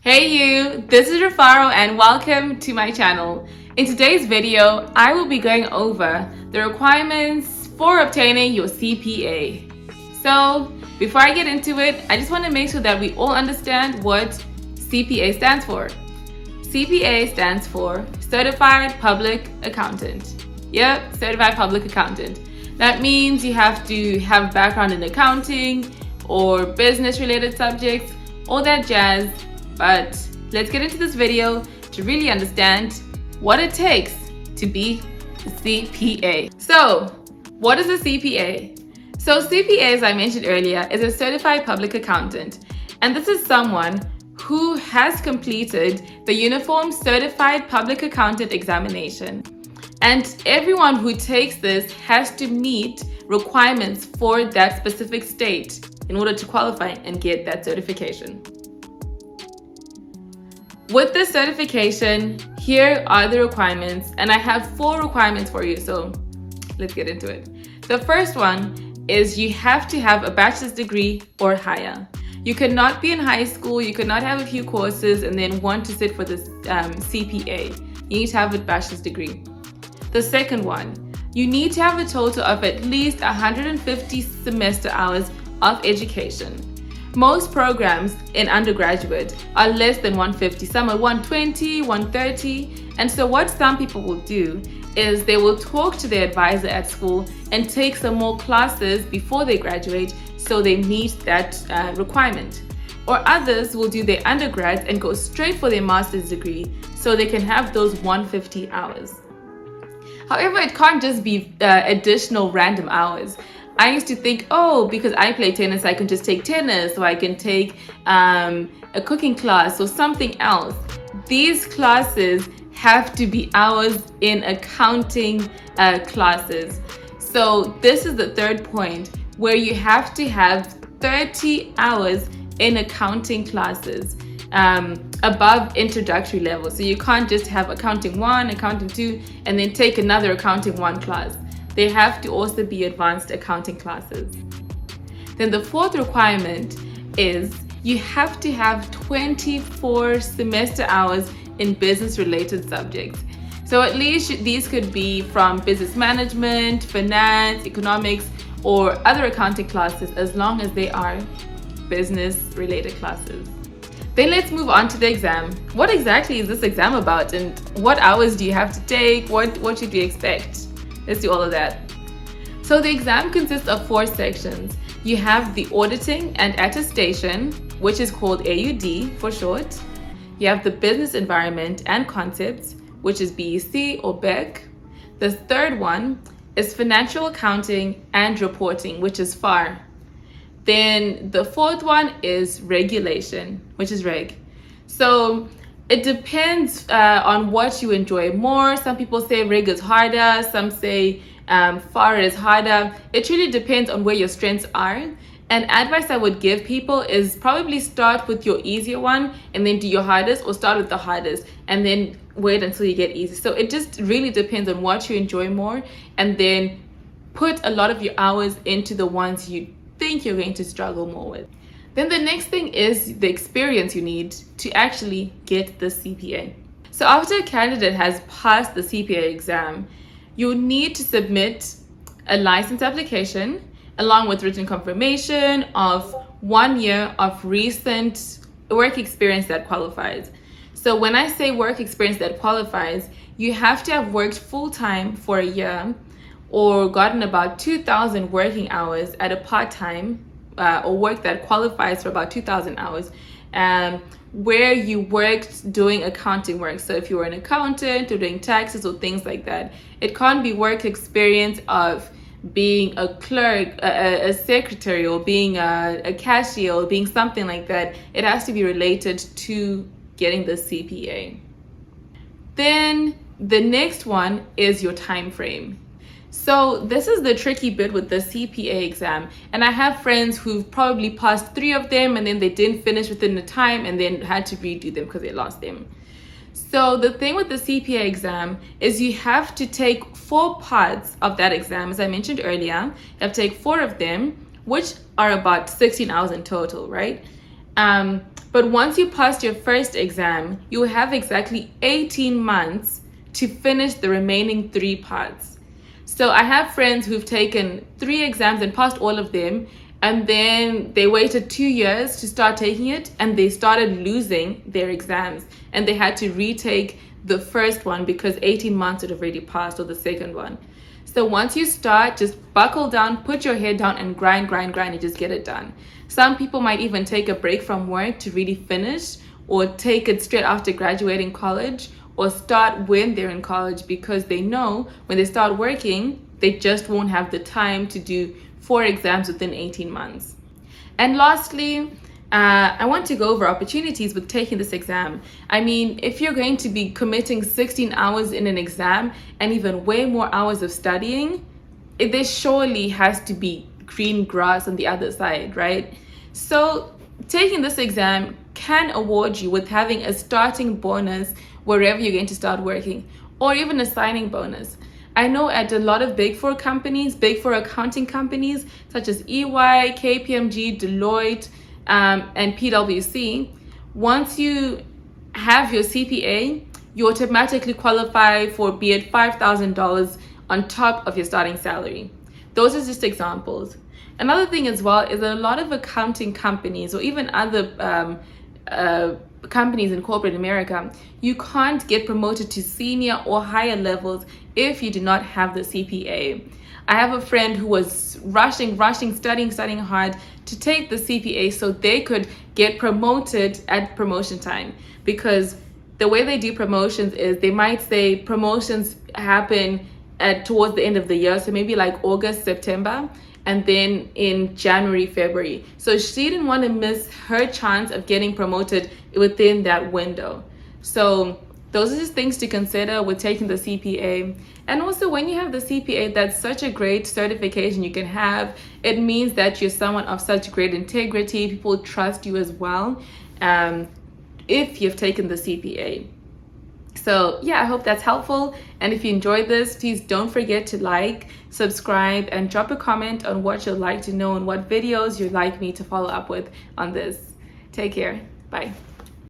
Hey you, this is Rafaro and welcome to my channel. In today's video, I will be going over the requirements for obtaining your CPA. So before I get into it, I just want to make sure that we all understand what CPA stands for. CPA stands for Certified Public Accountant. Yep, Certified Public Accountant. That means you have to have background in accounting or business related subjects, all that jazz. But let's get into this video to really understand what it takes to be a CPA. So, what is a CPA? So, CPA, as I mentioned earlier, is a Certified Public Accountant. And this is someone who has completed the Uniform Certified Public Accountant examination. And everyone who takes this has to meet requirements for that specific state in order to qualify and get that certification. With this certification, here are the requirements, and I have 4 requirements for you, so let's get into it. The first one is you have to have a bachelor's degree or higher. You cannot be in high school, you cannot have a few courses and then want to sit for this CPA. You need to have a bachelor's degree. The second one, you need to have a total of at least 150 semester hours of education. Most programs in undergraduate are less than 150, some are 120, 130. And so what some people will do is they will talk to their advisor at school and take some more classes before they graduate so they meet that requirement. Or others will do their undergrads and go straight for their master's degree so they can have those 150 hours. However, it can't just be additional random hours. I used to think, oh, because I play tennis, I can just take tennis, or I can take a cooking class or something else. These classes have to be hours in accounting classes. So this is the third point, where you have to have 30 hours in accounting classes above introductory level. So you can't just have accounting 1, accounting 2, and then take another accounting 1 class. They have to also be advanced accounting classes. Then the fourth requirement is you have to have 24 semester hours in business related subjects. So at least these could be from business management, finance, economics, or other accounting classes, as long as they are business related classes. Then let's move on to the exam. What exactly is this exam about, and what hours do you have to take? What should you expect? Let's do all of that. So the exam consists of 4 sections. You have the auditing and attestation, which is called AUD for short. You have the business environment and concepts, which is BEC or BEC. The third one is financial accounting and reporting, which is FAR. Then the fourth one is regulation, which is reg. So it depends on what you enjoy more. Some people say reg is harder, some say FAR is harder. It really depends on where your strengths are. And advice I would give people is probably start with your easier one and then do your hardest, or start with the hardest and then wait until you get easy. So it just really depends on what you enjoy more, and then put a lot of your hours into the ones you think you're going to struggle more with. Then the next thing is the experience you need to actually get the CPA. So after a candidate has passed the CPA exam, you need to submit a license application along with written confirmation of 1 year of recent work experience that qualifies. So when I say work experience that qualifies, you have to have worked full-time for a year or gotten about 2,000 working hours at a part-time or work that qualifies for about 2,000 hours, where you worked doing accounting work. So if you were an accountant or doing taxes or things like that, it can't be work experience of being a clerk, a secretary, or being a cashier, or being something like that. It has to be related to getting the CPA. Then the next one is your time frame. So this is the tricky bit with the CPA exam, and I have friends who've probably passed 3 of them and then they didn't finish within the time and then had to redo them because they lost them. So the thing with the CPA exam is you have to take 4 parts of that exam. As I mentioned earlier, you have to take 4 of them, which are about 16 hours in total, right? But once you pass your first exam, you will have exactly 18 months to finish the remaining 3 parts. So I have friends who've taken 3 exams and passed all of them, and then they waited 2 years to start taking it, and they started losing their exams, and they had to retake the first one because 18 months had already passed, or the second one. So once you start, just buckle down, put your head down, and grind, and just get it done. Some people might even take a break from work to really finish, or take it straight after graduating college, or start when they're in college, because they know when they start working, they just won't have the time to do 4 exams within 18 months. And lastly, I want to go over opportunities with taking this exam. I mean, if you're going to be committing 16 hours in an exam and even way more hours of studying, there surely has to be green grass on the other side, right? So taking this exam can award you with having a starting bonus wherever you're going to start working, or even a signing bonus. I know at a lot of Big Four companies, Big Four accounting companies, such as EY, KPMG, Deloitte, and PwC, once you have your CPA, you automatically qualify for, be it $5,000 on top of your starting salary. Those are just examples. Another thing as well is that a lot of accounting companies, or even other companies in corporate America, you can't get promoted to senior or higher levels if you do not have the CPA. I have a friend who was rushing, studying hard to take the CPA so they could get promoted at promotion time, because the way they do promotions is they might say promotions happen towards the end of the year, so maybe like August, September, and then in January, February. So she didn't want to miss her chance of getting promoted within that window. So those are just things to consider with taking the CPA. And also, when you have the CPA, that's such a great certification you can have. It means that you're someone of such great integrity. People trust you as well, if you've taken the CPA. So yeah, I hope that's helpful. And if you enjoyed this, please don't forget to like, subscribe, and drop a comment on what you'd like to know and what videos you'd like me to follow up with on this. Take care. Bye.